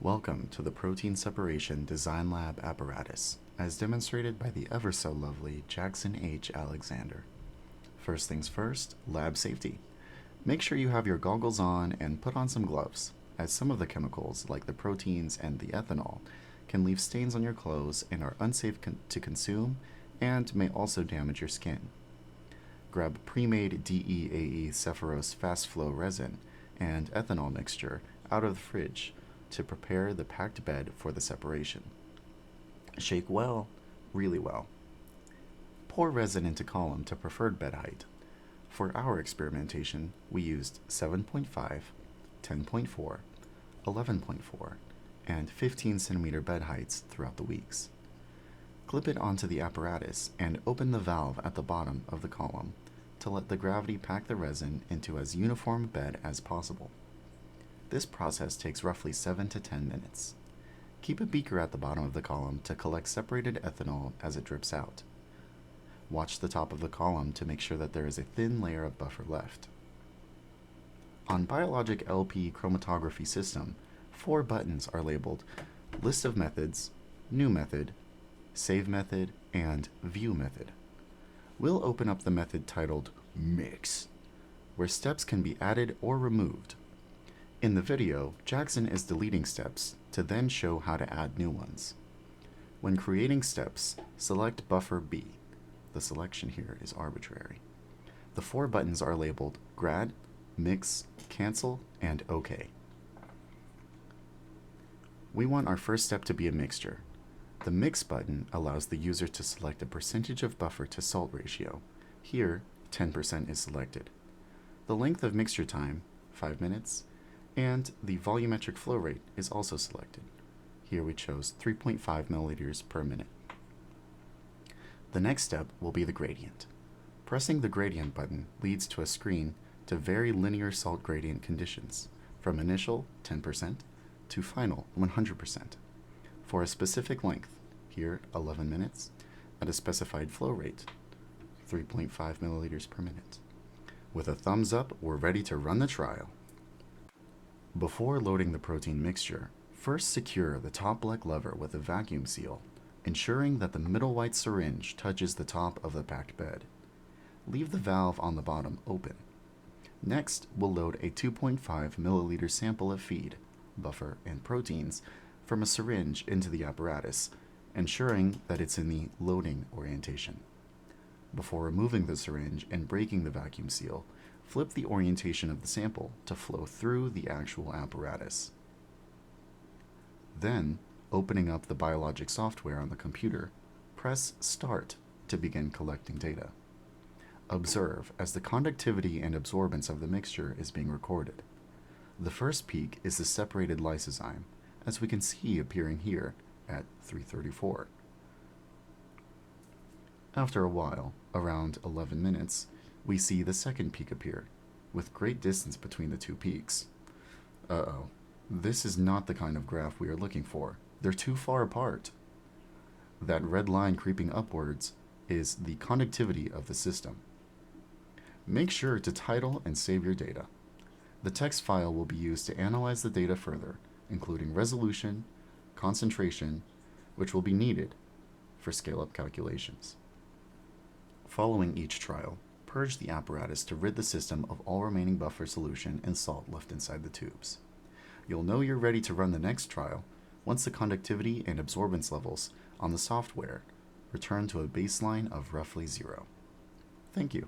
Welcome to the Protein Separation Design Lab apparatus, as demonstrated by the ever so lovely Jackson H. Alexander. First things first, lab safety. Make sure you have your goggles on and put on some gloves, as some of the chemicals, like the proteins and the ethanol, can leave stains on your clothes and are unsafe to consume and may also damage your skin. Grab pre-made DEAE Cepharos Fast Flow resin and ethanol mixture out of the fridge to prepare the packed bed for the separation. Shake well, really well. Pour resin into column to preferred bed height. For our experimentation, we used 7.5, 10.4, 11.4, and 15 centimeter bed heights throughout the weeks. Clip it onto the apparatus and open the valve at the bottom of the column to let the gravity pack the resin into as uniform a bed as possible. This process takes roughly 7 to 10 minutes. Keep a beaker at the bottom of the column to collect separated ethanol as it drips out. Watch the top of the column to make sure that there is a thin layer of buffer left. On Biologic LP chromatography system, 4 buttons are labeled List of Methods, New Method, Save Method, and View Method. We'll open up the method titled Mix, where steps can be added or removed. In the video, Jackson is deleting steps to then show how to add new ones. When creating steps, select Buffer B. The selection here is arbitrary. The 4 buttons are labeled Grad, Mix, Cancel, and OK. We want our first step to be a mixture. The Mix button allows the user to select a percentage of buffer to salt ratio. Here, 10% is selected. The length of mixture time, 5 minutes, and the volumetric flow rate is also selected. Here we chose 3.5 milliliters per minute. The next step will be the gradient. Pressing the gradient button leads to a screen to vary linear salt gradient conditions, from initial 10% to final 100%, for a specific length, here 11 minutes, at a specified flow rate, 3.5 milliliters per minute. With a thumbs up, we're ready to run the trial. Before loading the protein mixture, first secure the top black lever with a vacuum seal, ensuring that the middle white syringe touches the top of the packed bed. Leave the valve on the bottom open. Next, we'll load a 2.5 milliliter sample of feed, buffer, and proteins from a syringe into the apparatus, ensuring that it's in the loading orientation. Before removing the syringe and breaking the vacuum seal, flip the orientation of the sample to flow through the actual apparatus. Then, opening up the biologic software on the computer, press Start to begin collecting data. Observe as the conductivity and absorbance of the mixture is being recorded. The first peak is the separated lysozyme, as we can see appearing here at 334. After a while, around 11 minutes, we see the second peak appear, with great distance between the 2 peaks. Uh-oh, this is not the kind of graph we are looking for. They're too far apart. That red line creeping upwards is the conductivity of the system. Make sure to title and save your data. The text file will be used to analyze the data further, including resolution, concentration, which will be needed for scale-up calculations. Following each trial, purge the apparatus to rid the system of all remaining buffer solution and salt left inside the tubes. You'll know you're ready to run the next trial once the conductivity and absorbance levels on the software return to a baseline of roughly 0. Thank you.